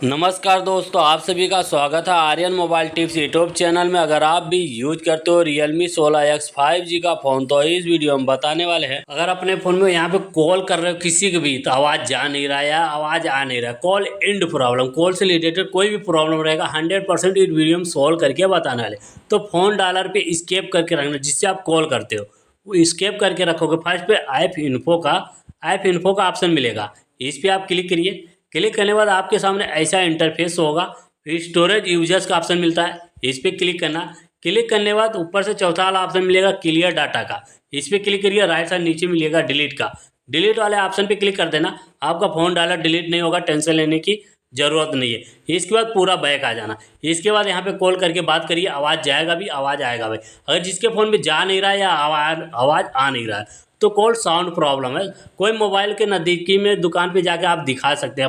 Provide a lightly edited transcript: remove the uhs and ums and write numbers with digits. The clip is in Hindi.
नमस्कार दोस्तों, आप सभी का स्वागत है Aryan mobile tips YouTube channel में। अगर आप भी यूज करते हो Realme 16X 5G का फ़ोन तो इस वीडियो में बताने वाले हैं। अगर अपने फ़ोन में यहाँ पे कॉल कर रहे हो किसी को भी तो आवाज़ जा नहीं रहा या आवाज़ आ नहीं रहा, कॉल एंड प्रॉब्लम, कॉल से रिलेटेड कोई भी प्रॉब्लम रहेगा 100% इस वीडियो में सॉल्व करके बताने वाले। तो फ़ोन डालर पे स्केप करके रखना, जिससे आप कॉल करते हो वो स्केप करके रखोगे। फर्स्ट पे ऐप इन्फो का ऑप्शन मिलेगा, इस पर आप क्लिक करिए। क्लिक करने के बाद आपके सामने ऐसा इंटरफेस होगा। फिर स्टोरेज यूजर्स का ऑप्शन मिलता है, इस पर क्लिक करना। क्लिक करने के बाद ऊपर से चौथा वाला ऑप्शन मिलेगा क्लियर डाटा का, इस पर क्लिक करिए। राइट साइड नीचे मिलेगा डिलीट का, डिलीट वाले ऑप्शन पे क्लिक कर देना। आपका फ़ोन डालर डिलीट नहीं होगा, टेंशन लेने की ज़रूरत नहीं है। इसके बाद पूरा बैक आ जाना। इसके बाद यहाँ पे कॉल करके बात करिए, आवाज़ जाएगा भी, आवाज़ आएगा भी। अगर जिसके फ़ोन में जा नहीं रहा है या आवाज़ आ नहीं रहा है तो कॉल साउंड प्रॉब्लम है। कोई मोबाइल के नज़दीकी में दुकान पे जाके आप दिखा सकते हैं।